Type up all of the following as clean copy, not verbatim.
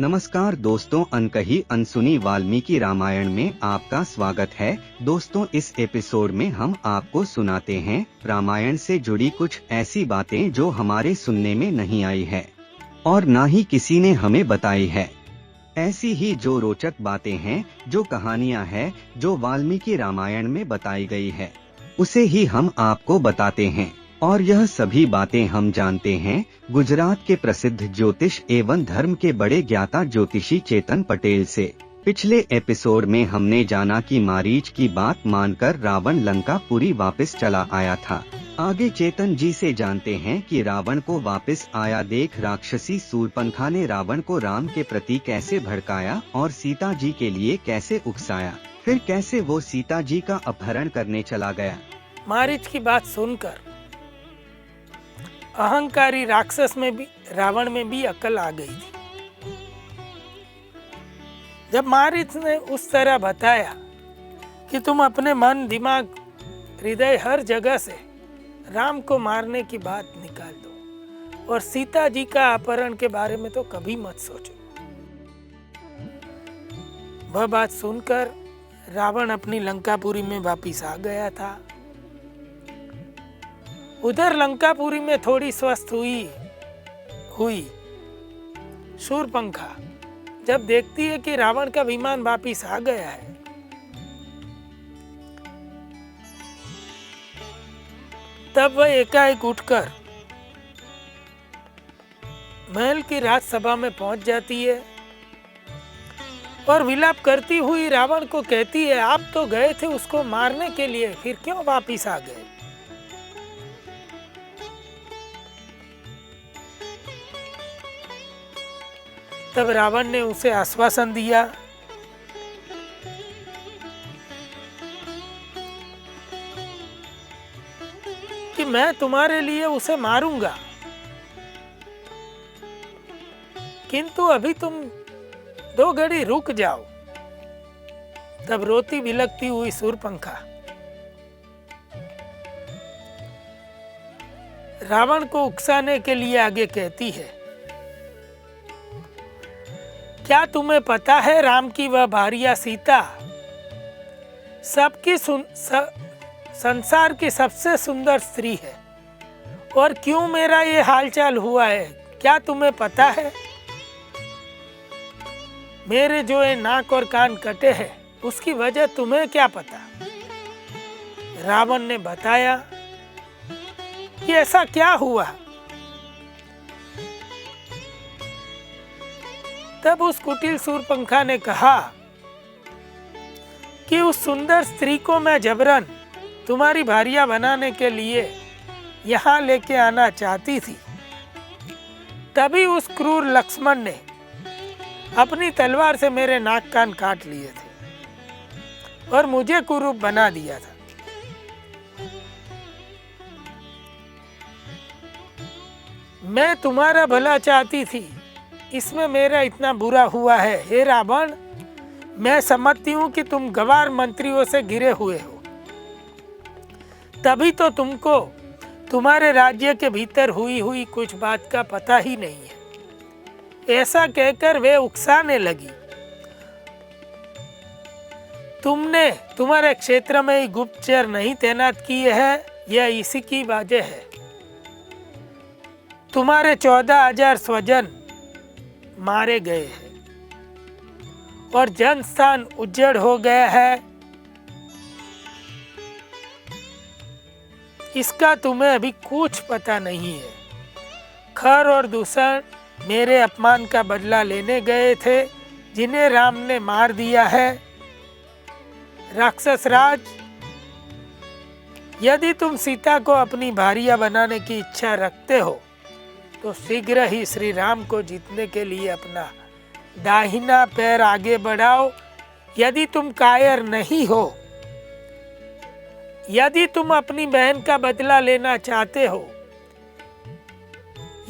नमस्कार दोस्तों, अनकही अनसुनी वाल्मीकि रामायण में आपका स्वागत है। दोस्तों, इस एपिसोड में हम आपको सुनाते हैं रामायण से जुड़ी कुछ ऐसी बातें जो हमारे सुनने में नहीं आई है और ना ही किसी ने हमें बताई है। ऐसी ही जो रोचक बातें हैं, जो कहानियां हैं, जो वाल्मीकि रामायण में बताई गई है, उसे ही हम आपको बताते हैं। और यह सभी बातें हम जानते हैं गुजरात के प्रसिद्ध ज्योतिष एवं धर्म के बड़े ज्ञाता ज्योतिषी चेतन पटेल से। पिछले एपिसोड में हमने जाना कि मारीच की बात मानकर रावण लंकापुरी वापस चला आया था। आगे चेतन जी से जानते हैं कि रावण को वापस आया देख राक्षसी शूर्पणखा ने रावण को राम के प्रति कैसे भड़काया और सीता जी के लिए कैसे उकसाया, फिर कैसे वो सीता जी का अपहरण करने चला गया। मारीच की बात सुनकर अहंकारी राक्षस में भी, रावण में भी अकल आ गई थी। जब मारीच ने उस तरह बताया कि तुम अपने मन, दिमाग, हृदय, हर जगह से राम को मारने की बात निकाल दो और सीता जी का अपहरण के बारे में तो कभी मत सोचो। वह बात सुनकर रावण अपनी लंकापुरी में वापिस आ गया था। उधर लंकापुरी में थोड़ी स्वस्थ हुई शूर्पणखा जब देखती है कि रावण का विमान वापिस आ गया है, तब वह एकाएक उठकर महल की राजसभा में पहुंच जाती है और विलाप करती हुई रावण को कहती है, आप तो गए थे उसको मारने के लिए, फिर क्यों वापिस आ गए। तब रावण ने उसे आश्वासन दिया कि मैं तुम्हारे लिए उसे मारूंगा, किंतु अभी तुम 2 घड़ी रुक जाओ। तब रोती बिलखती हुई शूर्पणखा रावण को उकसाने के लिए आगे कहती है, क्या तुम्हें पता है राम की वह भार्या सीता संसार की सबसे सुंदर स्त्री है, और क्यों मेरा ये हालचाल हुआ है क्या तुम्हें पता है। मेरे जो ये नाक और कान कटे हैं उसकी वजह तुम्हें क्या पता। रावण ने बताया कि ऐसा क्या हुआ। तब उस कुटिल शूर्पणखा ने कहा कि उस सुंदर स्त्री को मैं जबरन तुम्हारी भार्या बनाने के लिए यहाँ लेके आना चाहती थी। तभी उस क्रूर लक्ष्मण ने अपनी तलवार से मेरे नाक कान काट लिए थे और मुझे कुरूप बना दिया था। मैं तुम्हारा भला चाहती थी, इसमें मेरा इतना बुरा हुआ है। हे रावण, मैं समझती हूँ कि तुम गवार मंत्रियों से घिरे हुए हो, तभी तो तुमको तुम्हारे राज्य के भीतर हुई कुछ बात का पता ही नहीं है। ऐसा कहकर वे उकसाने लगी। तुमने तुम्हारे क्षेत्र में ही गुप्तचर नहीं तैनात किए हैं, यह इसी की वजह है। तुम्हारे 14,000 स्वजन मारे गए हैं और जनस्थान उज्जड़ हो गया है। इसका तुम्हें अभी कुछ पता नहीं है। खर और दूषण मेरे अपमान का बदला लेने गए थे, जिन्हें राम ने मार दिया है। राक्षस राज, यदि तुम सीता को अपनी भार्या बनाने की इच्छा रखते हो तो शीघ्र ही श्री राम को जीतने के लिए अपना दाहिना पैर आगे बढ़ाओ। यदि तुम कायर नहीं हो, यदि तुम अपनी बहन का बदला लेना चाहते हो,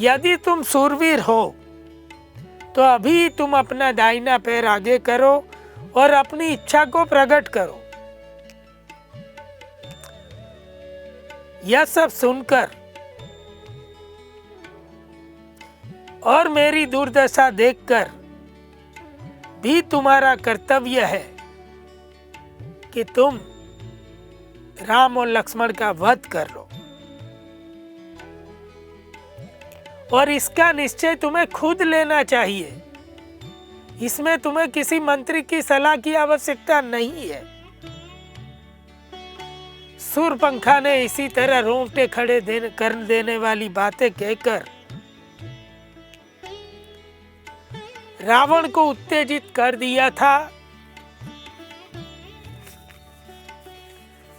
यदि तुम शूरवीर हो, तो अभी तुम अपना दाहिना पैर आगे करो और अपनी इच्छा को प्रकट करो। यह सब सुनकर और मेरी दुर्दशा देखकर भी तुम्हारा कर्तव्य है कि तुम राम और लक्ष्मण का वध कर लो, और इसका निश्चय तुम्हें खुद लेना चाहिए। इसमें तुम्हें किसी मंत्री की सलाह की आवश्यकता नहीं है। शूरपंखा ने इसी तरह रोंगटे खड़े कर देने वाली बातें कहकर रावण को उत्तेजित कर दिया था।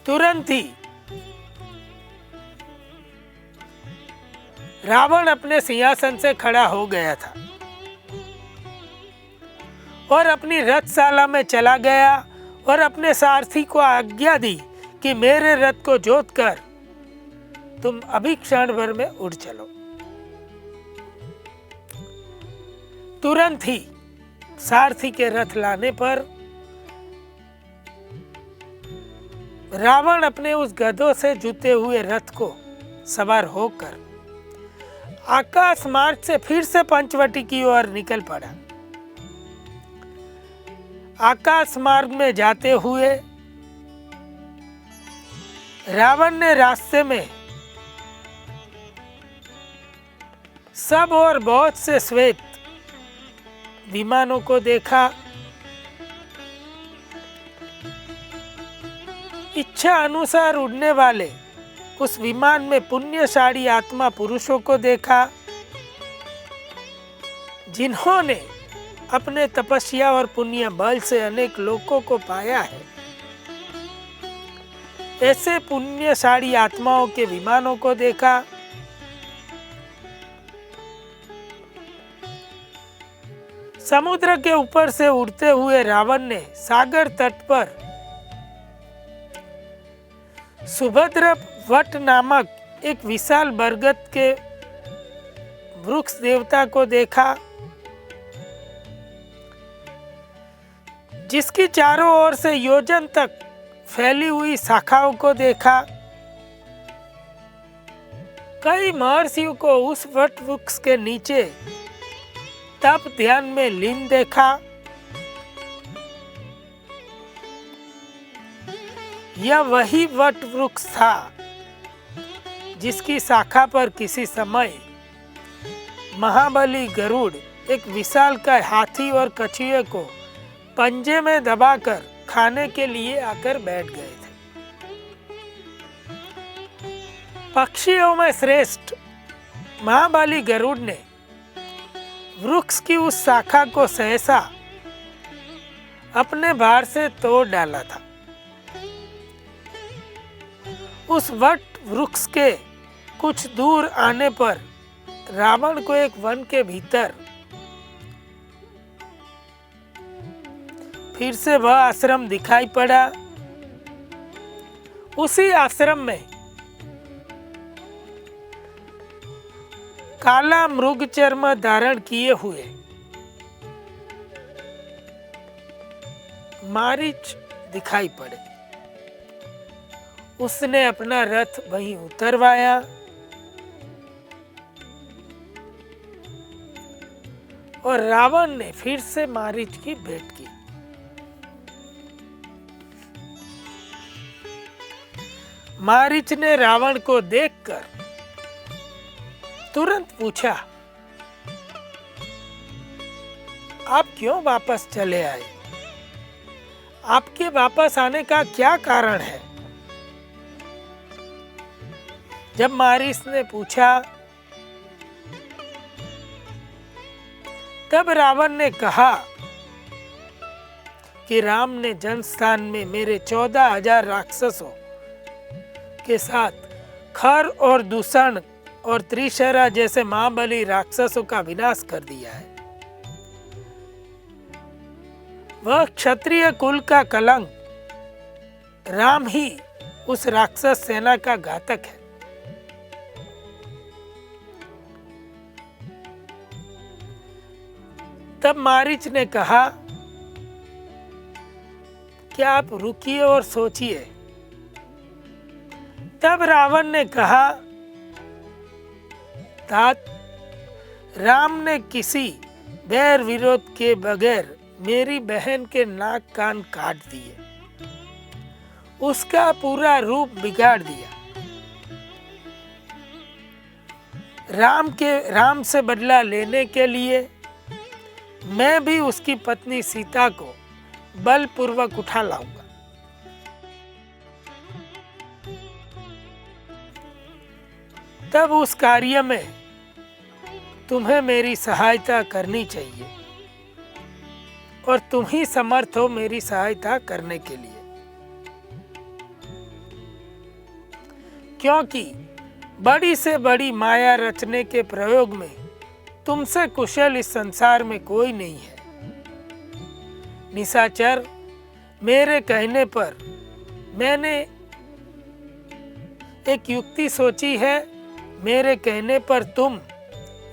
तुरंत ही रावण अपने सिंहासन से खड़ा हो गया था और अपनी रथशाला में चला गया और अपने सारथी को आज्ञा दी कि मेरे रथ को जोतकर तुम अभी क्षण भर में उड़ चलो। तुरंत ही सारथी के रथ लाने पर रावण अपने उस गधों से जुते हुए रथ को सवार होकर आकाश मार्ग से फिर से पंचवटी की ओर निकल पड़ा। आकाश मार्ग में जाते हुए रावण ने रास्ते में सब और बहुत से श्वेत विमानों को देखा। इच्छा अनुसार उड़ने वाले उस विमान में पुण्यशाली आत्मा पुरुषों को देखा, जिन्होंने अपने तपस्या और पुण्य बल से अनेक लोकों को पाया है। ऐसे पुण्यशाली आत्माओं के विमानों को देखा। समुद्र के ऊपर से उड़ते हुए रावण ने सागर तट पर सुभद्र वट नामक एक विशाल बरगद के वृक्ष देवता को देखा, जिसकी चारों ओर से योजन तक फैली हुई शाखाओं को देखा। कई महर्षियों को उस वट वृक्ष के नीचे तप ध्यान में लीन देखा। यह वही वट वृक्ष था जिसकी शाखा पर किसी समय महाबली गरुड़ एक विशालकाय हाथी और कछुए को पंजे में दबाकर खाने के लिए आकर बैठ गए थे। पक्षियों में श्रेष्ठ महाबली गरुड़ ने वृक्ष की उस शाखा को सहसा अपने भार से तोड़ डाला था। उस वट वृक्ष के कुछ दूर आने पर रावण को एक वन के भीतर फिर से वह आश्रम दिखाई पड़ा। उसी आश्रम में काला मृग चर्म धारण किए हुए मारीच दिखाई पड़े। उसने अपना रथ वहीं उतरवाया और रावण ने फिर से मारीच की भेंट की। मारीच ने रावण को देखकर तुरंत पूछा, आप क्यों वापस चले आए? आपके वापस आने का क्या कारण है? जब मारीच ने पूछा तब रावण ने कहा कि राम ने जनस्थान में मेरे 14,000 राक्षसों के साथ खर और दूषण और त्रिशरा जैसे महाबली राक्षसों का विनाश कर दिया है। वह क्षत्रिय कुल का कलंक राम ही उस राक्षस सेना का घातक है। तब मारीच ने कहा, क्या आप रुकिए और सोचिए। तब रावण ने कहा, तात, राम ने किसी बैर विरोध के बगैर मेरी बहन के नाक कान काट दिए, उसका पूरा रूप बिगाड़ दिया। राम से बदला लेने के लिए मैं भी उसकी पत्नी सीता को बलपूर्वक उठा लाऊंगा। तब उस कार्य में तुम्हें मेरी सहायता करनी चाहिए और तुम ही समर्थ हो मेरी सहायता करने के लिए, क्योंकि बड़ी से बड़ी माया रचने के प्रयोग में तुमसे कुशल इस संसार में कोई नहीं है। निशाचर, मेरे कहने पर मैंने एक युक्ति सोची है। मेरे कहने पर तुम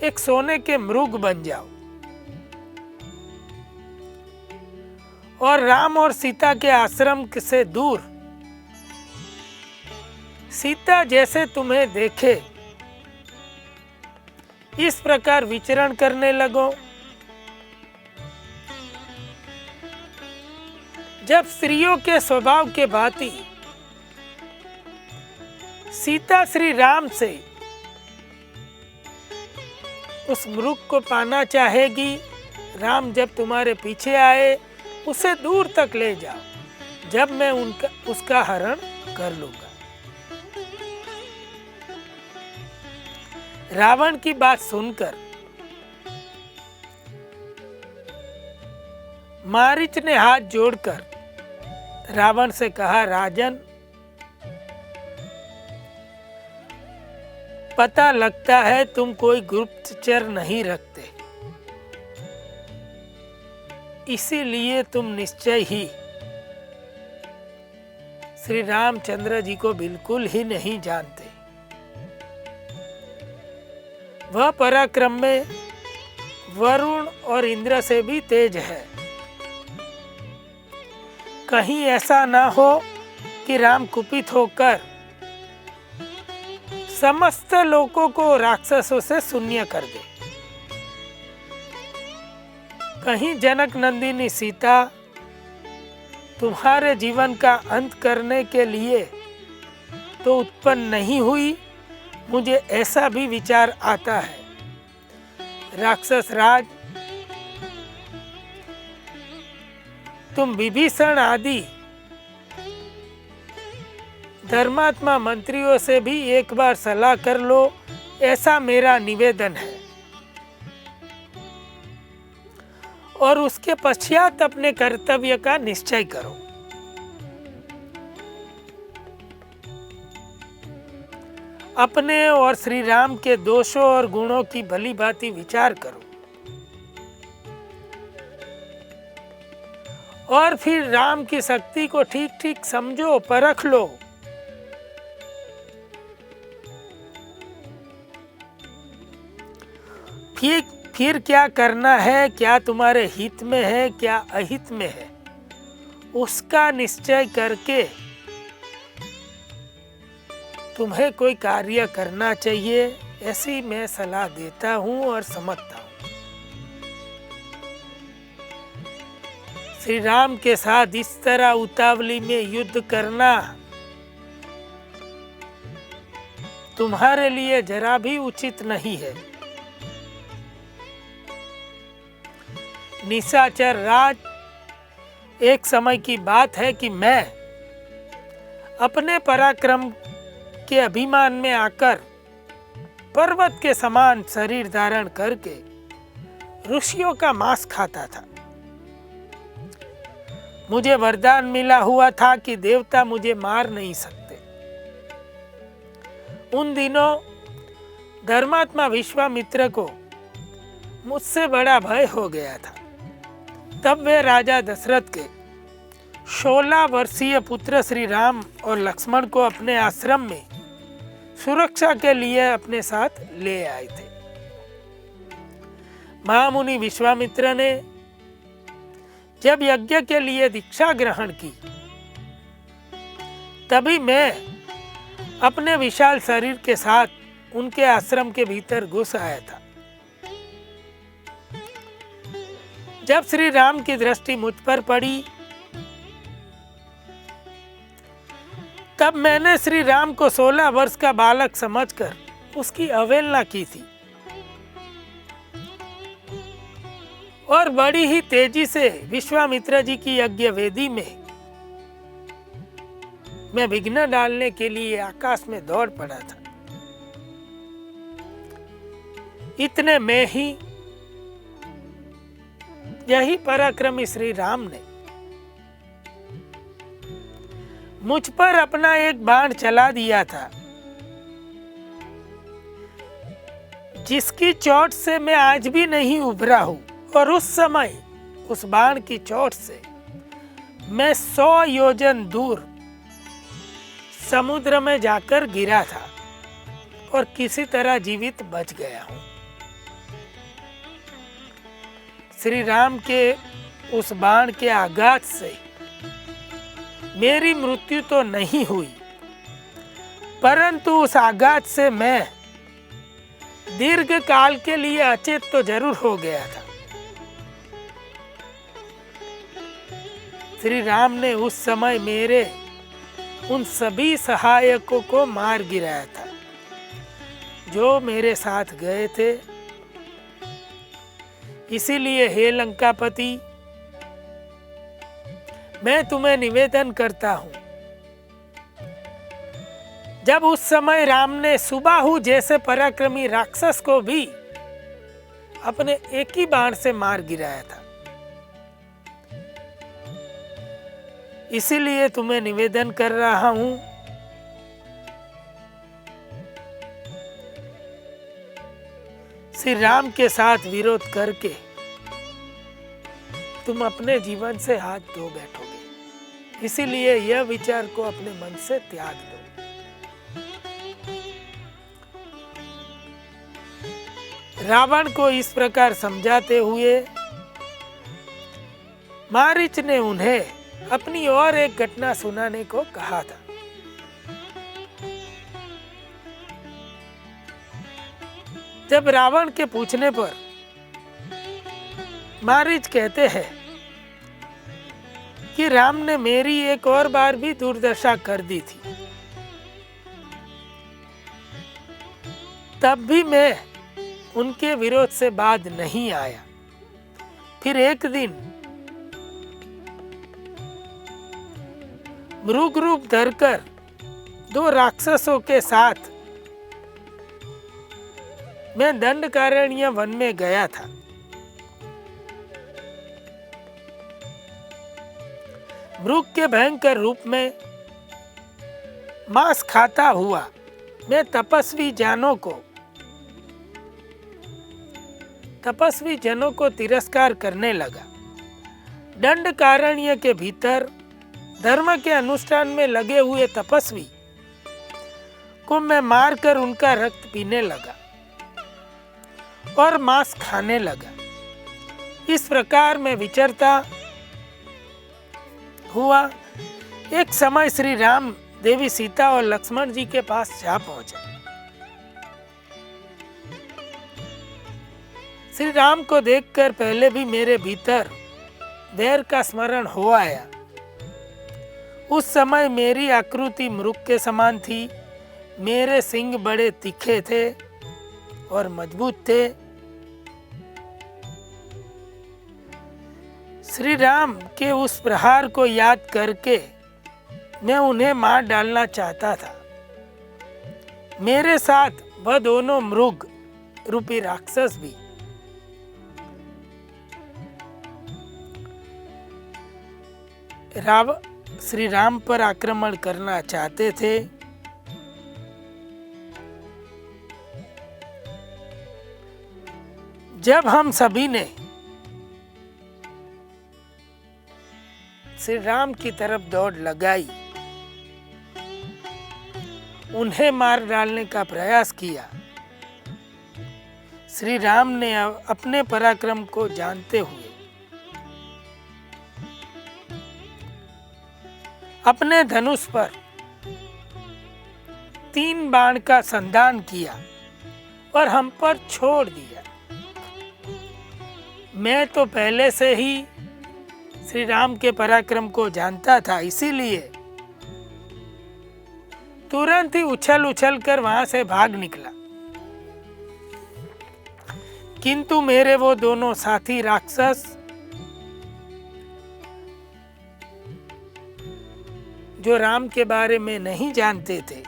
एक सोने के मृग बन जाओ और राम और सीता के आश्रम से दूर सीता जैसे तुम्हें देखे इस प्रकार विचरण करने लगो। जब स्त्रियों के स्वभाव के भांति सीता श्री राम से उस मृग को पाना चाहेगी, राम जब तुम्हारे पीछे आए उसे दूर तक ले जाओ, जब मैं उसका हरण कर लूंगा। रावण की बात सुनकर मारीच ने हाथ जोड़कर रावण से कहा, राजन, पता लगता है तुम कोई गुप्तचर नहीं रखते, इसीलिए तुम निश्चय ही श्री रामचंद्र जी को बिल्कुल ही नहीं जानते। वह पराक्रम में वरुण और इंद्र से भी तेज है। कहीं ऐसा ना हो कि राम कुपित होकर समस्त लोगों को राक्षसों से शून्य कर दे। कहीं जनक नंदिनी सीता तुम्हारे जीवन का अंत करने के लिए तो उत्पन्न नहीं हुई, मुझे ऐसा भी विचार आता है। राक्षस राज, तुम विभीषण आदि धर्मात्मा मंत्रियों से भी एक बार सलाह कर लो, ऐसा मेरा निवेदन है, और उसके पश्चात अपने कर्तव्य का निश्चय करो। अपने और श्री राम के दोषों और गुणों की भली भांति विचार करो और फिर राम की शक्ति को ठीक ठीक समझो, परख लो। फिर क्या करना है, क्या तुम्हारे हित में है, क्या अहित में है, उसका निश्चय करके तुम्हें कोई कार्य करना चाहिए, ऐसी मैं सलाह देता हूं और समझता हूं। श्री राम के साथ इस तरह उतावली में युद्ध करना तुम्हारे लिए जरा भी उचित नहीं है। निशाचर राज, एक समय की बात है कि मैं अपने पराक्रम के अभिमान में आकर पर्वत के समान शरीर धारण करके ऋषियों का मांस खाता था। मुझे वरदान मिला हुआ था कि देवता मुझे मार नहीं सकते। उन दिनों धर्मात्मा विश्वामित्र को मुझसे बड़ा भय हो गया था। तब वे राजा दशरथ के 16 वर्षीय पुत्र श्री राम और लक्ष्मण को अपने आश्रम में सुरक्षा के लिए अपने साथ ले आए थे। महामुनि विश्वामित्र ने जब यज्ञ के लिए दीक्षा ग्रहण की, तभी मैं अपने विशाल शरीर के साथ उनके आश्रम के भीतर घुस आया था। जब श्री राम की दृष्टि मुझ पर पड़ी तब मैंने श्री राम को 16 वर्ष का बालक समझकर उसकी अवहेलना की थी और बड़ी ही तेजी से विश्वामित्र जी की यज्ञ वेदी में मैं विघ्न डालने के लिए आकाश में दौड़ पड़ा था। इतने में ही यही पराक्रमी श्री राम ने मुझ पर अपना एक बाण चला दिया था, जिसकी चोट से मैं आज भी नहीं उभरा हूं। और उस समय उस बाण की चोट से मैं 100 योजन दूर समुद्र में जाकर गिरा था और किसी तरह जीवित बच गया हूं। श्री राम के उस बाण के आघात से मेरी मृत्यु तो नहीं हुई, परंतु उस आघात से मैं दीर्घ काल के लिए अचेत तो जरूर हो गया था। श्री राम ने उस समय मेरे उन सभी सहायकों को मार गिराया था जो मेरे साथ गए थे। इसीलिए हे लंकापति, मैं तुम्हें निवेदन करता हूं, जब उस समय राम ने सुबाहु जैसे पराक्रमी राक्षस को भी अपने एक ही बाण से मार गिराया था, इसीलिए तुम्हें निवेदन कर रहा हूं, श्री राम के साथ विरोध करके तुम अपने जीवन से हाथ धो बैठोगे। इसीलिए यह विचार को अपने मन से त्याग दो। रावण को इस प्रकार समझाते हुए मारीच ने उन्हें अपनी और एक घटना सुनाने को कहा था। जब रावण के पूछने पर मारीच कहते हैं कि राम ने मेरी एक और बार भी दुर्दशा कर दी थी, तब भी मैं उनके विरोध से बाज नहीं आया। फिर एक दिन मृग रूप धरकर 2 राक्षसों के साथ मैं दंडकारण्य वन में गया था। मृग के भयंकर रूप में मांस खाता हुआ मैं तपस्वी जनों को तिरस्कार करने लगा। दंडकारण्य के भीतर धर्म के अनुष्ठान में लगे हुए तपस्वी को मैं मारकर उनका रक्त पीने लगा और मांस खाने लगा। इस प्रकार मैं विचरता हुआ एक समय श्री राम, देवी सीता और लक्ष्मण जी के पास जा पहुंचा। श्री राम को देखकर पहले भी मेरे भीतर वैर का स्मरण हो आया। उस समय मेरी आकृति मृग के समान थी, मेरे सींग बड़े तीखे थे और मजबूत थे। श्री राम के उस प्रहार को याद करके मैं उन्हें मार डालना चाहता था। मेरे साथ वह दोनों मृग रूपी राक्षस भी। श्री राम पर आक्रमण करना चाहते थे। जब हम सभी ने श्री राम की तरफ दौड़ लगाई, उन्हें मार डालने का प्रयास किया, श्री राम ने अपने पराक्रम को जानते हुए अपने धनुष पर 3 बाण का संधान किया और हम पर छोड़ दिया। मैं तो पहले से ही श्री राम के पराक्रम को जानता था, इसीलिए तुरंत ही उछल उछल कर वहां से भाग निकला। किंतु मेरे वो दोनों साथी राक्षस जो राम के बारे में नहीं जानते थे,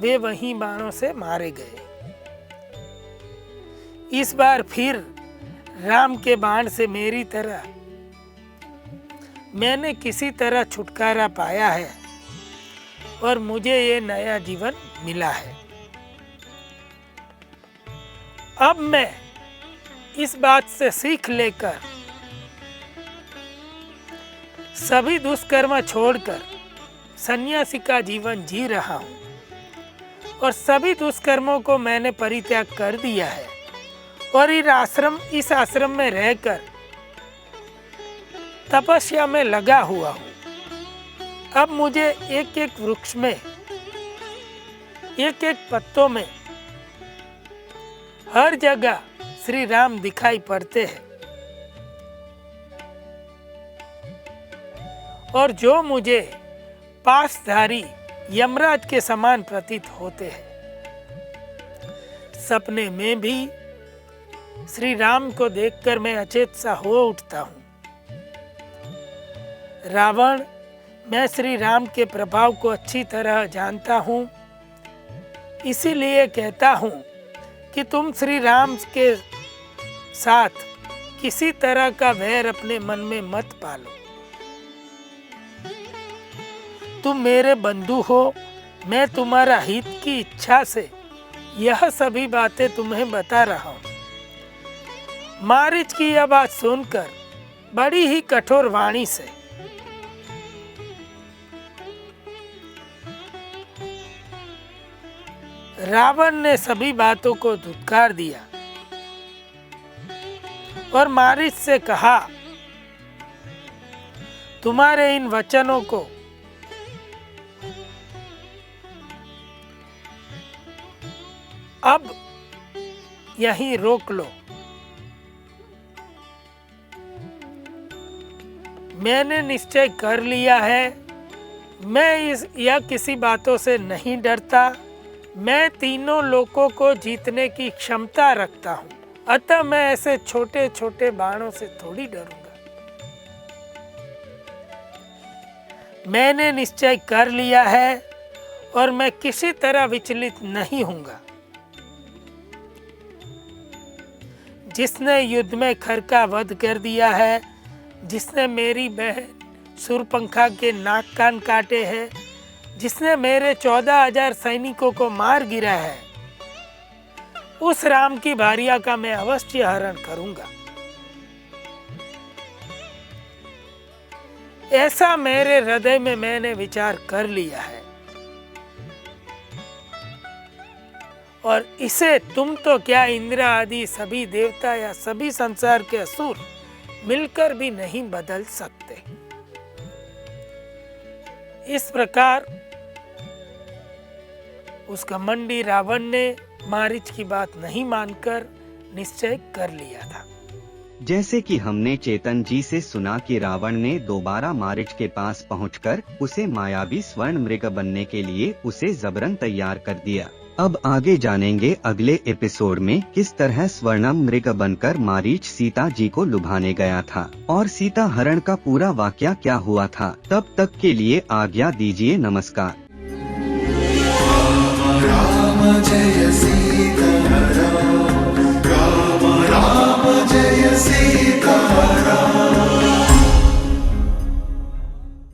वे वहीं बाणों से मारे गए। इस बार फिर राम के बाण से मेरी तरह मैंने किसी तरह छुटकारा पाया है और मुझे ये नया जीवन मिला है। अब मैं इस बात से सीख लेकर सभी दुष्कर्म छोड़कर सन्यासी का जीवन जी रहा हूं और सभी दुष्कर्मों को मैंने परित्याग कर दिया है और इस आश्रम में रहकर तपस्या में लगा हुआ हूं। अब मुझे एक एक वृक्ष में, एक एक पत्तों में, हर जगह श्री राम दिखाई पड़ते हैं और जो मुझे पासधारी यमराज के समान प्रतीत होते हैं। सपने में भी श्री राम को देखकर मैं अचेत सा हो उठता हूं। रावण, मैं श्री राम के प्रभाव को अच्छी तरह जानता हूं, इसीलिए कहता हूं कि तुम श्री राम के साथ किसी तरह का वैर अपने मन में मत पालो। तुम मेरे बंधु हो, मैं तुम्हारा हित की इच्छा से यह सभी बातें तुम्हें बता रहा हूं। मारीच की यह बात सुनकर बड़ी ही कठोर वाणी से रावण ने सभी बातों को धुतकार दिया और मारीच से कहा, तुम्हारे इन वचनों को अब यहीं रोक लो। मैंने निश्चय कर लिया है, मैं यह किसी बातों से नहीं डरता। मैं तीनों लोकों को जीतने की क्षमता रखता हूं, अतः मैं ऐसे छोटे छोटे बाणों से थोड़ी डरूंगा। मैंने निश्चय कर लिया है और मैं किसी तरह विचलित नहीं हूंगा। जिसने युद्ध में खर का वध कर दिया है, जिसने मेरी बहन शूर्पणखा के नाक कान काटे हैं, जिसने मेरे 14,000 सैनिकों को मार गिरा है, उस राम की भार्या का मैं अवश्य हरण करूंगा। ऐसा मेरे हृदय में मैंने विचार कर लिया है और इसे तुम तो क्या इंद्र आदि सभी देवता या सभी संसार के असुर मिलकर भी नहीं बदल सकते। इस प्रकार उस घमंडी रावण ने मारीच की बात नहीं मानकर निश्चय कर लिया था। जैसे कि हमने चेतन जी से सुना कि रावण ने दोबारा मारीच के पास पहुंचकर उसे मायावी स्वर्ण मृग बनने के लिए उसे जबरन तैयार कर दिया। अब आगे जानेंगे अगले एपिसोड में किस तरह स्वर्णम मृग बनकर मारीच सीता जी को लुभाने गया था और सीता हरण का पूरा वाकया क्या हुआ था। तब तक के लिए आज्ञा दीजिए, नमस्कार। राम जय सीता।